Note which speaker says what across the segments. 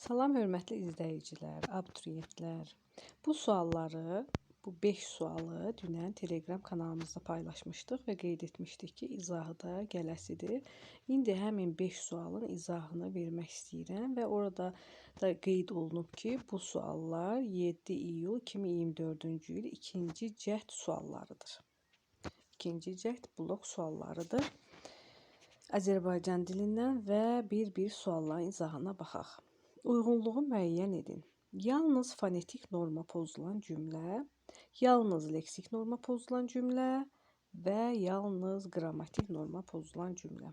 Speaker 1: Salam hörmətli izləyicilər, abituriyentlər. Bu sualları, bu 5 sualı dünən Telegram kanalımızda paylaşmışdıq və qeyd etmişdik ki, izahı da gələsidir. İndi həmin 5 sualın izahını vermək istəyirəm və orada da qeyd olunub ki, bu suallar 7 iyul 2024-cü il 2-ci cəhd suallarıdır. 2-ci cəhd blok suallarıdır. Azərbaycan dilindən və bir-bir sualların izahına baxaq. Uyğunluğu müəyyən edin. Yalnız fonetik norma pozulan cümlə, yalnız leksik norma pozulan cümlə və yalnız qrammatik norma pozulan cümlə.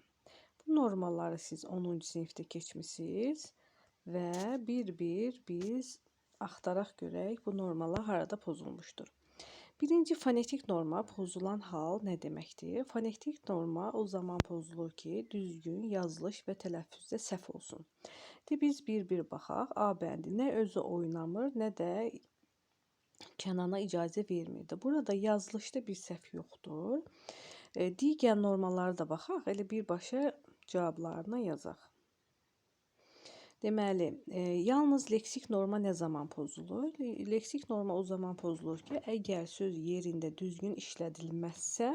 Speaker 1: Bu normaları siz 10-cu sinifdə keçmisiniz və bir-bir biz axtaraq görək bu normalar harada pozulmuşdur. Birinci fonetik norma pozulan hal nə deməkdir? Fonetik norma o zaman pozulur ki, düzgün yazılış və tələffüzdə səhv olsun. Biz bir-bir baxaq. A bəndi nə özü oynamır, nə də Kənana icazə vermirdi. Burada yazılışda bir səhv yoxdur. Digər normalara da baxaq. Elə birbaşa cavablarına yazaq. Deməli, yalnız leksik norma nə zaman pozulur? Leksik norma o zaman pozulur ki, əgər söz yerində düzgün işlədilməzsə,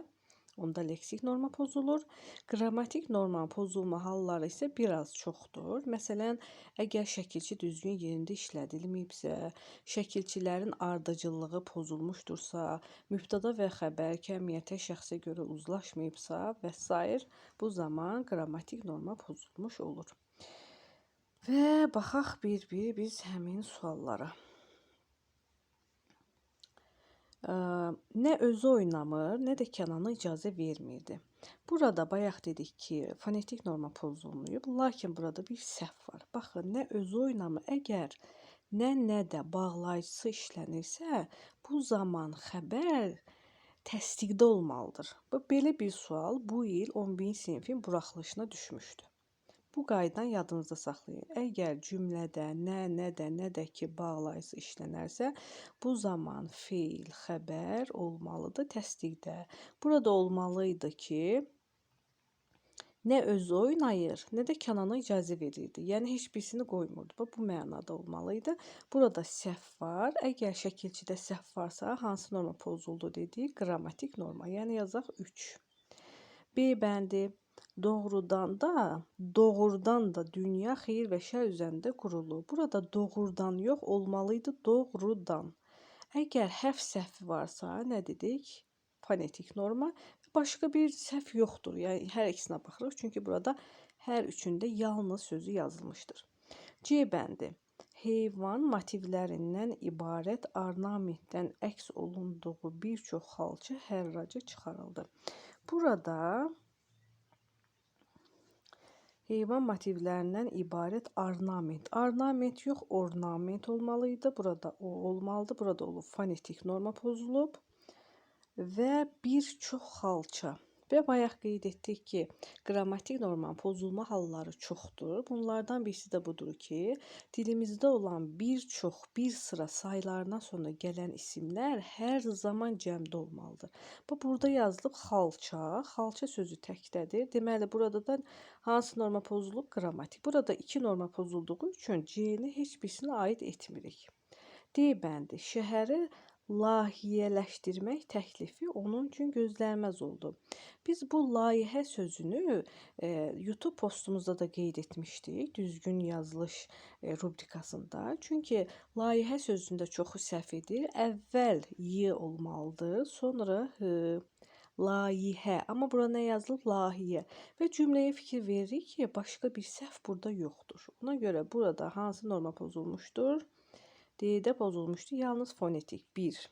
Speaker 1: onda leksik norma pozulur. Qrammatik norma pozulma halları isə biraz çoxdur. Məsələn, əgər şəkilçi düzgün yerində işlədilməyibsə, şəkilçilərin ardıcıllığı pozulmuşdursa, mübtəda və xəbər kəmiyyətə şəxsə görə uzlaşmayıbsa və s. bu zaman qrammatik norma pozulmuş olur. Və baxaq bir-bir biz həmin suallara. Nə özü oynamır, nə də Kənana icazə vermirdi. Burada bayaq dedik ki, fonetik norma pozulmayıb, lakin burada bir səhv var. Baxın, nə özü oynamır, əgər nə də bağlayıcısı işlənirsə, bu zaman xəbər təsdiqdə olmalıdır. Belə bir sual bu il 11-ci sinifin buraxılışına düşmüşdü. Bu qaydadan yadınızda saxlayın. Əgər cümlədə nə də ki bağlayıcı işlənərsə, bu zaman feil, xəbər olmalıdır təsdiqdə. Burada olmalıydı ki, nə özü oynayır, nə də Kənana icazə verirdi. Yəni, heç birisini qoymurdu. Bu mənada olmalıydı. Burada səhv var. Əgər şəkilçidə səhv varsa, hansı norma pozuldu dedik? Qrammatik norma. Yəni, yazaq 3. B bəndi. Doğrudan da dünya xeyir və şər üzərində qurulur. Burada doğrudan yox, olmalıydı doğrudan. Əgər hərf səhvi varsa, nə dedik? Fonetik norma. Başqa bir səhv yoxdur. Yəni, hər ikisinə baxırıq. Çünki burada hər üçündə yalnız sözü yazılmışdır. C bəndi. Heyvan motivlərindən ibarət ornamentdən əks olunduğu bir çox xalça hərraca çıxarıldı. Burada heyvan motivlərindən ibarət ornament. Ornament yox, ornament olmalıydı. Burada o olmalıdır. Burada olub fonetik norma pozulub. Və bir çox xalça. Və bayaq qeyd etdik ki, qrammatik normanın pozulma halları çoxdur. Bunlardan birisi də budur ki, dilimizdə olan bir sıra saylarından sonra gələn isimlər hər zaman cəmdə olmalıdır. Burada yazılıb xalça. Xalça sözü təkdədir. Deməli, burada da hansı norma pozulub? Qrammatik. Burada 2 norma pozulduğu üçün C-ni heç birisinə aid etmirik. D bəndi. Şəhəri layihələşdirmək təklifi onun üçün gözlənilməz oldu. Biz bu layihə sözünü YouTube postumuzda da qeyd etmişdik, düzgün yazılış rubrikasında. Çünki layihə sözündə çoxu səhv edir. Əvvəl y olmalıdır, sonra h, layihə. Amma burada nə yazılıb? Layihə. Və cümləyə fikir veririk ki, başqa bir səhv burada yoxdur. Ona görə burada hansı norma pozulmuşdur? D-də pozulmuşdu, yalnız fonetik 1.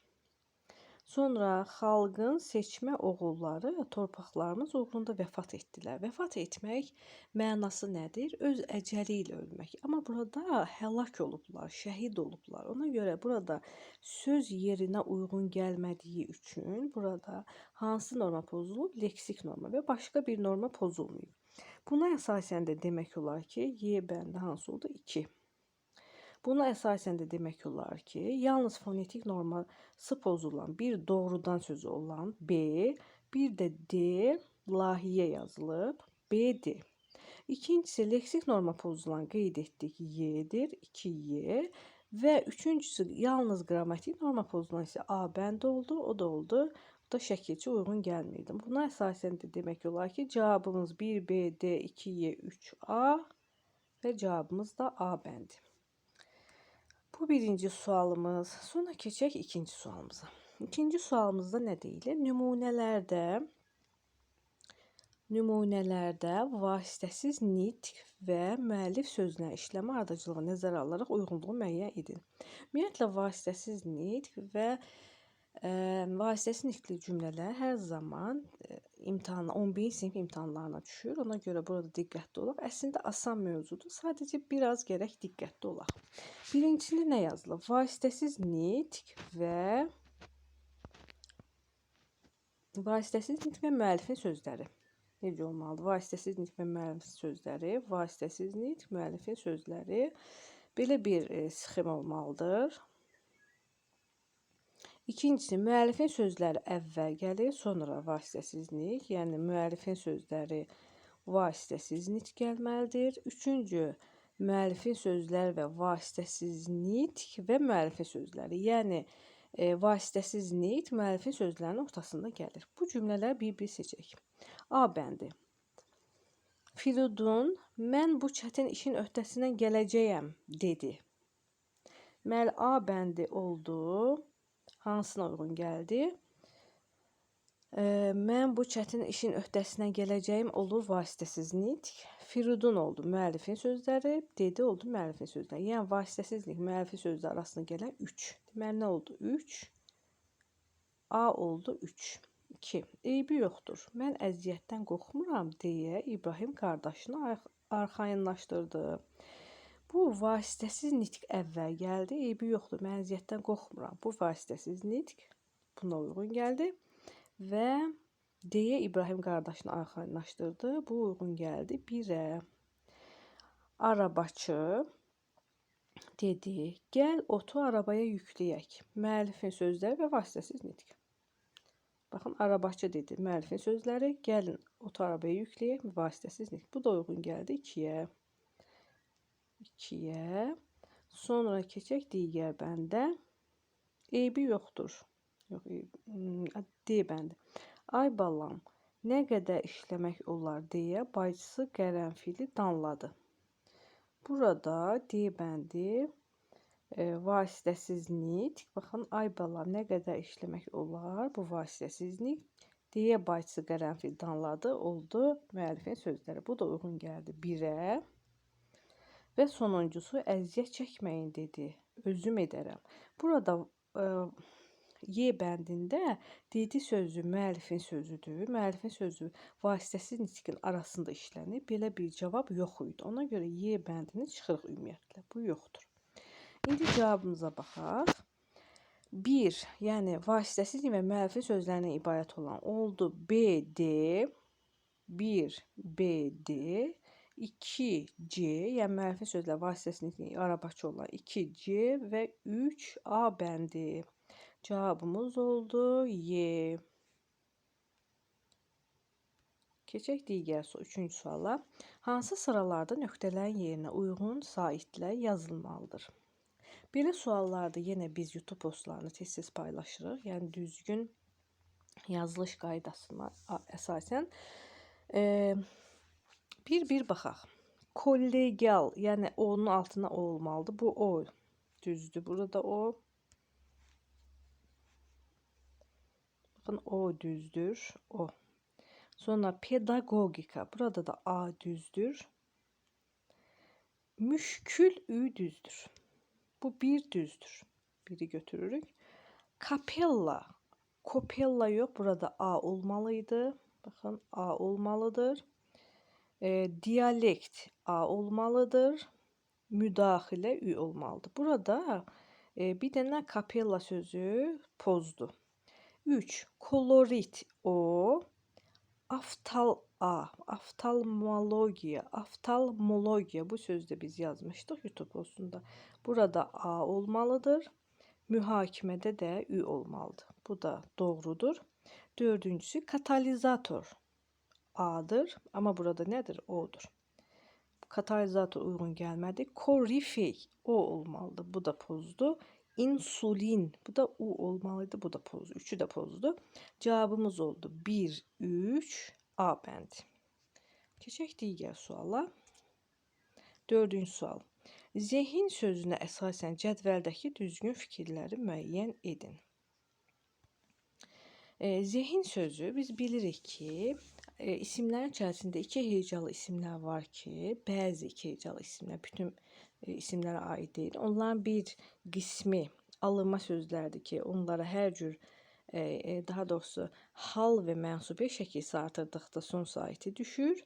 Speaker 1: Sonra xalqın seçmə oğulları torpaqlarımız uğrunda vəfat etdilər. Vəfat etmək mənası nədir? Öz əcəli ilə ölmək. Amma burada həlak olublar, şəhid olublar. Ona görə burada söz yerinə uyğun gəlmədiyi üçün burada hansı norma pozulub? Leksik norma və başqa bir norma pozulmayıb. Buna əsasən də demək olar ki, Y bəndi hansı oldu? 2. Buna əsasən də demək olar ki, yalnız fonetik norması pozulan bir doğrudan sözü olan B, bir də D, layihə yazılıb, B, D. İkincisi leksik norma pozulan qeyd etdik Y-dir, 2Y. Və üçüncüsü yalnız qrammatik norma pozulan isə A bəndi oldu, o da oldu. Bu da şəkilçi uyğun gəlmirdi. Buna əsasən də demək olar ki, cavabımız 1B, D, 2Y, 3A və cavabımız da A bəndi. Bu birinci sualımız. Sonra keçək ikinci sualımıza. İkinci sualımızda nə deyilir? Nümunələrdə vasitəsiz nitq və müəllif sözünə işləmə ardıcılığı nəzərə alaraq uyğunluğu müəyyən edin. Ümumiyyətlə, vasitəsiz nitq və vasitəsiz nitqli cümlələr hər zaman 11-ci sinif imtahanlarına düşür. Ona görə burada diqqətli olaq. Əslində asan mövzudur. Sadəcə biraz gərək diqqətli olaq. Birincisində nə yazılıb? Vasitəsiz nitq və müəllifin sözləri. Necə olmalıdır? Vasitəsiz nitq və müəllifin sözləri, vasitəsiz nitq, müəllifin sözləri. Belə bir sxem olmalıdır. İkincisi, müəllifin sözləri əvvəl gəlir, sonra vasitəsiz nitq, yəni müəllifin sözləri vasitəsiz nitq gəlməlidir. Üçüncü, müəllifin sözləri və vasitəsiz nitq və müəllifin sözləri, yəni vasitəsiz nitq müəllifin sözlərinin ortasında gəlir. Bu cümlələri bir-bir seçək. A bəndi. Firidun, mən bu çətin işin öhdəsindən gələcəyəm, dedi. Deməli, A bəndi oldu. Hansına uyğun gəldi? Mən bu çətin işin öhdəsindən gələcəyim olur vasitəsiz nitq. Firidun oldu müəllifin sözləri, dedi oldu müəllifin sözləri. Yəni vasitəsiz nitq müəllifin sözləri arasında gələn 3. Deməli nə oldu? 3. A oldu 3. 2. Eybi yoxdur. Mən əziyyətdən qorxmuram deyə İbrahim qardaşını arxayınlaşdırdı. Bu vasitəsiz nitq əvvəl gəldi. Eybi yoxdur. Mən əziyyətdən qorxmuram. Bu vasitəsiz nitq buna uyğun gəldi və deyə İbrahim qardaşını arxayınlaşdırdı. Bu uyğun gəldi 1-ə. Arabaçı dedi, gəl otu arabaya yükləyək. Müəllifin sözləri və vasitəsiz nitq. Baxın, arabaçı dedi, müəllifin sözləri, gəlin otu arabaya yükləyək, vasitəsiz nitq. Bu da uyğun gəldi 2-yə. 2-yə. Sonra keçək digər bəndə. Eybi yoxdur. Yox, D bəndi. Ay balam, nə qədər işləmək olar deyə bacısı qərənfili danladı. Burada D bəndi vasitəsiz nitq. Baxın, ay balam, nə qədər işləmək olar? Bu vasitəsiz nitq. Deyə bacısı qərənfil danladı, oldu müəllifin sözləri. Bu da uyğun gəldi 1-ə. Və sonuncusu, əziyyət çəkməyin dedi. Özüm edərəm. Burada Y bəndində dedi sözü müəllifin sözüdür. Müəllifin sözü vasitəsiz nitqin arasında işlənir. Belə bir cavab yox idi. Ona görə Y bəndini çıxırıq ümumiyyətlə. Bu yoxdur. İndi cavabımıza baxaq. 1, yəni vasitəsiz və müəllifin sözlərindən ibarət olan oldu BD, 1 BD, 2C, yəni müəllifin sözləri vasitəsiz arabaçı olan 2C və 3 A bəndi. Cavabımız oldu Y. Keçək digər üçüncü suala. Hansı sıralarda nöqtələrin yerinə uyğun saitlər yazılmalıdır? Belə suallarda yenə biz YouTube postlarını tez-tez paylaşırıq. Yəni düzgün yazılış qaydasına əsasən bir baxaq. Kollegial, yəni onun altına o olmalıdır. Bu o düzdür. Burada o. Baxın, o düzdür. O. Sonra pedagogika. Burada da A düzdür. Müşkül Ü düzdür. Bu bir düzdür. Biri götürürük. Kapella. Kopella yok. Burada A olmalıydı. Bakın A olmalıdır. Diyalekt A olmalıdır. Müdaxilə Ü olmalıdır. Burada bir dənə kapella sözü pozdu. 3. Kolorit O. Aftalmologiya. Bu sözde biz yazmıştık YouTube postunda. Burada A olmalıdır. Mühakimədə də Ü olmalıdır. Bu da doğrudur. Dördüncüsü katalizator A'dır. Ama burada nedir? O'dur. Katalizator uyğun gəlmədi. Korifey o olmalıdır. Bu da pozdur. İnsulin. Bu da U olmalıydı. Bu da pozdur. Üçü də pozdur. Cavabımız oldu 1, 3, A bəndi. Keçək digər suala. 4-cü sual. Zehin sözünə əsasən cədvəldəki düzgün fikirləri müəyyən edin. Zehin sözü biz bilirik ki, isimlərin içərisində iki hecalı isimlər var ki, bəzi iki hecalı isimlər bütün isimlərə aid deyil. Onların bir qismi alınma sözlərdir ki, onlara hər cür daha doğrusu hal və mənsubiyyə şəkilsi artırdıqda son saiti düşür.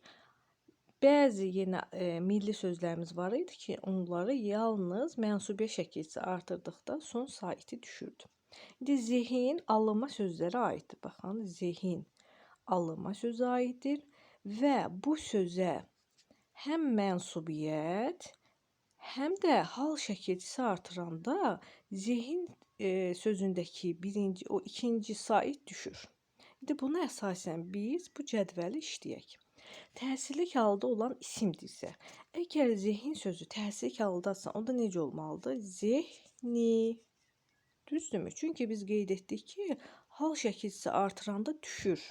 Speaker 1: Bəzi yenə milli sözlərimiz var idi ki, onları yalnız mənsubiyyə şəkilsi artırdıqda son saiti düşürdü. İndi zehin alınma sözlərə aiddir. Baxın, zehin alınma sözü aiddir və bu sözə həm mənsubiyyət, həm də hal şəkilsi artıranda zehin sözündəki o ikinci sait düşür. İndi buna əsasən biz bu cədvəli işləyək. Təsirlik halda olan isimdirsə, əgər zehin sözü təsirlik haldadsa, onda necə olmalıdır? Zehni. Düzdürmü? Çünki biz qeyd etdik ki, hal şəkilsi artıranda düşür.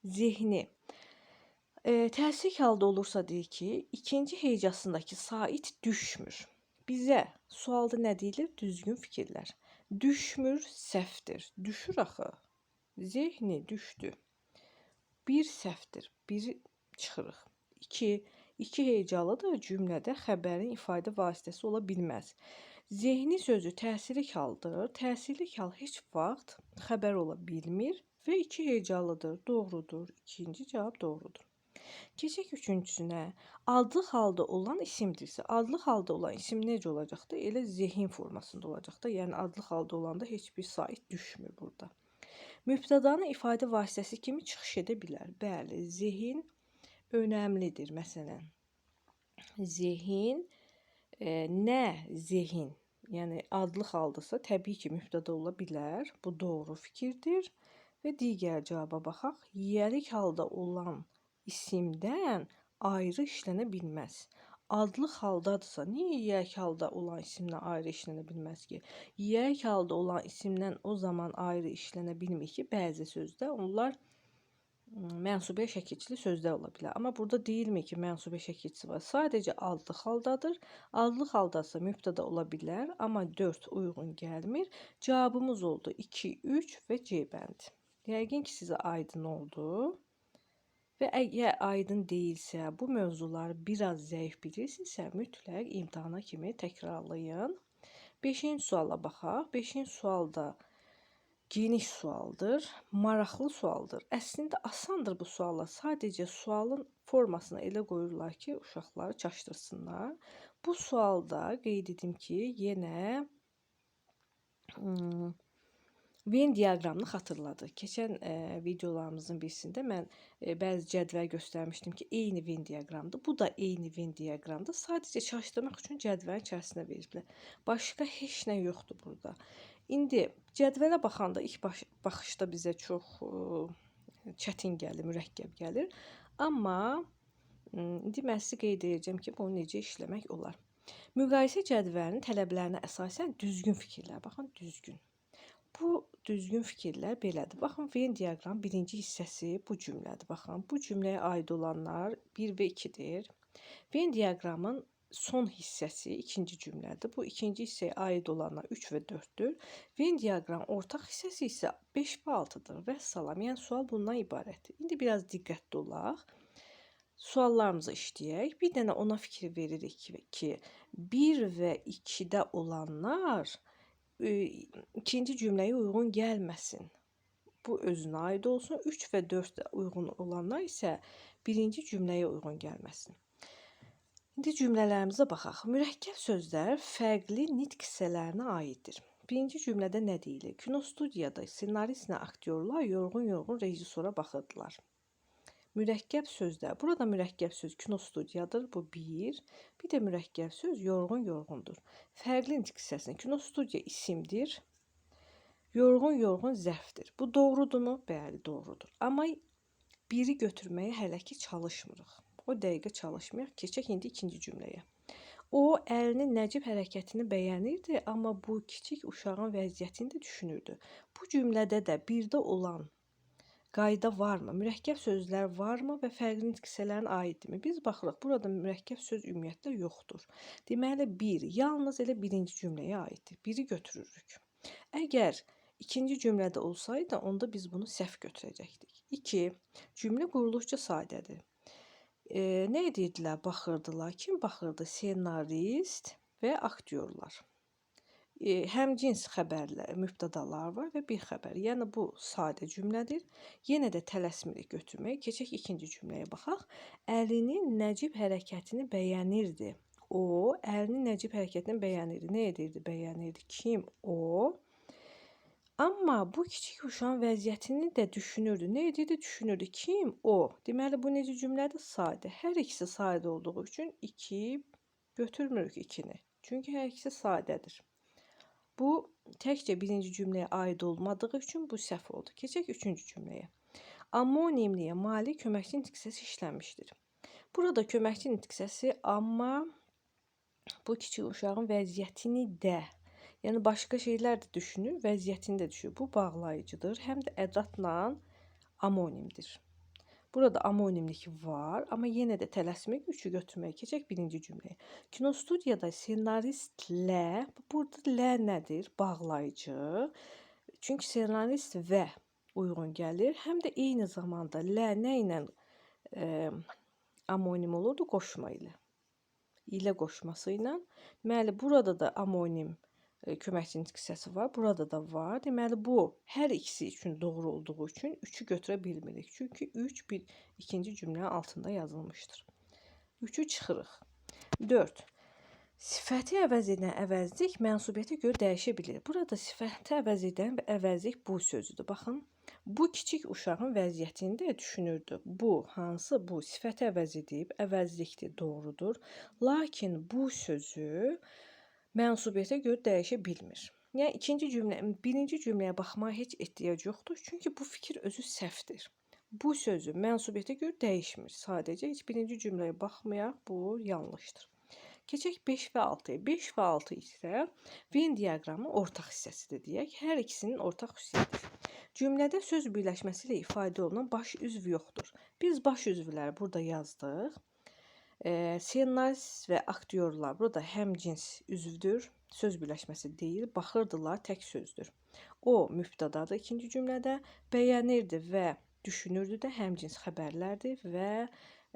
Speaker 1: Zehni. Təsirlik halda olursa deyir ki, ikinci hecasındakı sait düşmür. Bizə sualda nə deyilir? Düzgün fikirlər. Düşmür, səhvdir. Düşür axı. Zehni düşdü. Bir səhvdir. Biri çıxırıq. İki hecalıdır. Cümlədə xəbərin ifadə vasitəsi ola bilməz. Zehni sözü təsirlik haldır. Təsirlik hal heç vaxt xəbər ola bilmir və iki hecalıdır. Doğrudur. İkinci cavab doğrudur. Keçək üçüncüsünə. Adlıq halda olan isimdirsə, adlıq halda olan isim necə olacaqdır? Elə zehin formasında olacaqdır. Yəni adlıq halda olanda heç bir sait düşmür burada. Mübtədanın ifadə vasitəsi kimi çıxış edə bilər. Bəli, zehin önəmlidir. Məsələn, zehin, nə zehin? Yəni adlıq haldısa təbii ki, mübtəda ola bilər. Bu doğru fikirdir. Və digər cavaba baxaq. Yiyəlik halda olan isimdən ayrı işlənə bilməz. Adlıq haldadırsa, niyə yiyəlik halda olan isimdən ayrı işlənə bilməz ki? Yiyəlik halda olan isimdən o zaman ayrı işlənə bilmir ki, bəzi sözdə onlar mənsubiyyə şəkilçili sözlər ola bilər. Amma burada deyilmir ki, mənsubiyyə şəkilçisi var. Sadəcə adlıq haldadır. Adlıq haldasa mübtəda ola bilər, amma 4 uyğun gəlmir. Cavabımız oldu 2, 3 və C bəndi. Yəqin ki, sizə aydın oldu. Və əgər aydın deyilsə, bu mövzuları biraz zəif bilirsinizsə, mütləq imtahana kimi təkrarlayın. 5-ci suala baxaq. 5-ci sualda geniş sualdır, maraqlı sualdır. Əslində asandır bu suallar. Sadəcə sualın formasını elə qoyurlar ki, uşaqları çaşdırsınlar. Bu sualda qeyd edim ki, yenə Venn diaqramını xatırladı. Keçən videolarımızın birisində mən bəzi cədvəl göstərmişdim ki, eyni Venn diaqramdır. Bu da eyni Venn diaqramdır. Sadəcə çaşdırmaq üçün cədvəlin içərisinə veriblər. Başqa heç nə yoxdur burada. İndi cədvələ baxanda ilk baxışda bizə çox çətin gəlir, mürəkkəb gəlir. Amma indi mən sizə qeyd edəcəm ki, bunu necə işləmək olar. Müqayisə cədvəlinin tələblərinə əsasən düzgün fikirlər. Baxın, düzgün. Bu düzgün fikirlər belədir. Baxın, Venn diaqram birinci hissəsi bu cümlədir. Baxın, bu cümləyə aid olanlar 1 və 2-dir. Venn diaqramın son hissəsi ikinci cümlədir. Bu ikinci hissəyə aid olanlar 3 və 4-dür. Venn diaqram ortaq hissəsi isə 5 və 6-dır. Vəssalam. Yəni sual bundan ibarətdir. İndi biraz diqqətli olaq. Suallarımızı işləyək. Bir dənə ona fikir veririk ki, 1 və 2-də olanlar ikinci cümləyə uyğun gəlməsin. Bu özünə aid olsun. 3 və 4-də uyğun olanlar isə birinci cümləyə uyğun gəlməsin. İndi cümlələrimizə baxaq. Mürəkkəb sözlər fərqli nitq hissələrinə aiddir. Birinci cümlədə nə deyilir? Kinostudiyada ssenaristlə aktyorlar yorğun-yorğun rejissora baxırdılar. Mürəkkəb sözlər. Burada mürəkkəb söz kinostudiyadır. Bu 1. Bir də mürəkkəb söz yorğun-yorğundur. Fərqli nitq hissəsində kinostudiya isimdir. Yorğun-yorğun zərfdir. Bu doğrudurmu? Bəli, doğrudur. Amma biri götürməyə hələ ki çalışmırıq. O dəqiqə çalışmayaq. Keçək indi ikinci cümləyə. O əlinin nəcib hərəkətini bəyənirdi, amma bu kiçik uşağın vəziyyətini də düşünürdü. Bu cümlədə də birdə olan qayda varmı? Mürəkkəb sözlər varmı və fərqli nitqsələrin aiddirmi? Biz baxırıq, burada mürəkkəb söz ümumiyyətlə yoxdur. Deməli, bir, yalnız elə birinci cümləyə aiddir. Biri götürürük. Əgər ikinci cümlədə olsaydı, onda biz bunu səhv götürəcəkdik. 2. Cümlə quruluşca sadədir. Nə edirdilər? Baxırdılar. Kim baxırdı? Senarist və aktyorlar. Həmcins xəbərlər, mübtədalar var və bir xəbər. Yəni bu sadə cümlədir. Yenə də tələsmirik götürməyə. Keçək ikinci cümləyə baxaq. Əlinin nəcib hərəkətini bəyənirdi. O əlinin nəcib hərəkətini bəyənirdi. Nə edirdi? Bəyənirdi. Kim? O. Amma bu kiçik uşağın vəziyyətini də düşünürdü. Nə edirdi? Düşünürdü. Kim? O. Deməli, bu necə cümlədir? Sadə. Hər ikisi sadə olduğu üçün 2 götürmürük 2-ni. Çünki hər ikisi sadədir. Bu təkcə birinci cümləyə aid olmadığı üçün bu səhv oldu. Keçək üçüncü cümləyə. Amonimliyə malik köməkçi nitqsəsi işlənmişdir. Burada köməkçi nitqsəsi amma bu kiçik uşağın vəziyyətini də, yəni başqa şeylər də düşünür, vəziyyətini də düşünür. Bu bağlayıcıdır, həm də ədadla amonimdir. Burada amonimlik var, amma yenə də tələsmək, 3-ü götürməyə keçək birinci cümləyə. Kinostudiyada senaristlə, burada lə nədir? Bağlayıcı. Çünki senarist və uyğun gəlir, həm də eyni zamanda lə nə ilə amonim olurdu? Qoşma ilə. İlə qoşması ilə. Deməli, burada da amonim köməkçi nitqsəsi var, burada da var. Deməli, bu hər ikisi üçün doğru olduğu üçün 3-ü götürə bilmirik. Çünki 3 ikinci cümlənin altında yazılmışdır. 3-ü çıxırıq. 4. Sifəti əvəz edən əvəzlik mənsubiyyətə görə dəyişə bilir. Burada sifəti əvəz edən əvəzlik bu sözüdür. Baxın, bu kiçik uşağın vəziyyətini də düşünürdü. Bu, hansı bu sifəti əvəz edib, əvəzlikdir, doğrudur. Lakin bu sözü mənsubiyyətə görə dəyişə bilmir. Yəni birinci cümləyə baxmağa heç ehtiyac yoxdur, çünki bu fikir özü səhvdir. Bu sözü mənsubiyyətə görə dəyişmir. Sadəcə heç birinci cümləyə baxmayaq, bu yanlışdır. Keçək 5 və 6-ya. 5 və 6 isə Venn diaqramının ortaq hissəsidir deyək. Hər ikisinin ortaq xüsusiyyətidir. Cümlədə söz birləşməsi ilə ifadə olunan baş üzv yoxdur. Biz baş üzvləri burada yazdıq. Senarist və aktyorlar burada həmcins üzvdür. Söz birləşməsi deyil, baxırdılar tək sözdür. O mübtədadır ikinci cümlədə, bəyənirdi və düşünürdü də həmcins xəbərlərdir və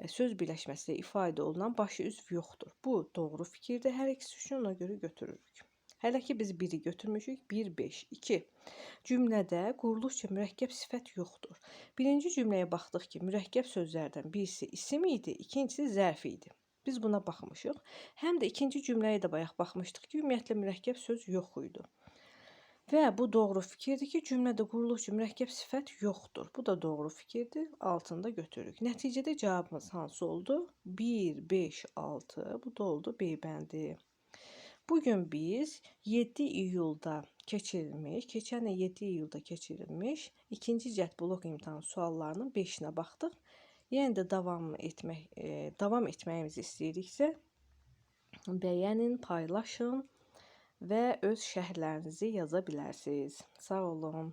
Speaker 1: söz birləşməsi ilə ifadə olunan baş üzv yoxdur. Bu doğru fikirdir, hər ikisi üçün ona görə götürürük. Hələ ki biz 1-i götürmüşük, 1, 5, 2. Cümlədə quruluşca mürəkkəb sifət yoxdur. Birinci cümləyə baxdıq ki, mürəkkəb sözlərdən birisi isim idi, ikincisi zərf idi. Biz buna baxmışıq. Həm də ikinci cümləyə də bayaq baxmışdıq ki, ümumiyyətlə mürəkkəb söz yox idi. Və bu doğru fikirdir ki, cümlədə quruluşcu mürəkkəb sifət yoxdur. Bu da doğru fikirdir, altında götürürük. Nəticədə cavabımız hansı oldu? 1, 5, 6, bu da oldu B bəndi. Bugün biz 7 iyulda keçən il 7 iyulda keçirilmiş ikinci cəhd blok imtahan suallarının 5-nə baxdıq. Yəni də davam etməyimizi istəyiriksə, bəyənin, paylaşın və öz şərhlərinizi yaza bilərsiniz. Sağ olun.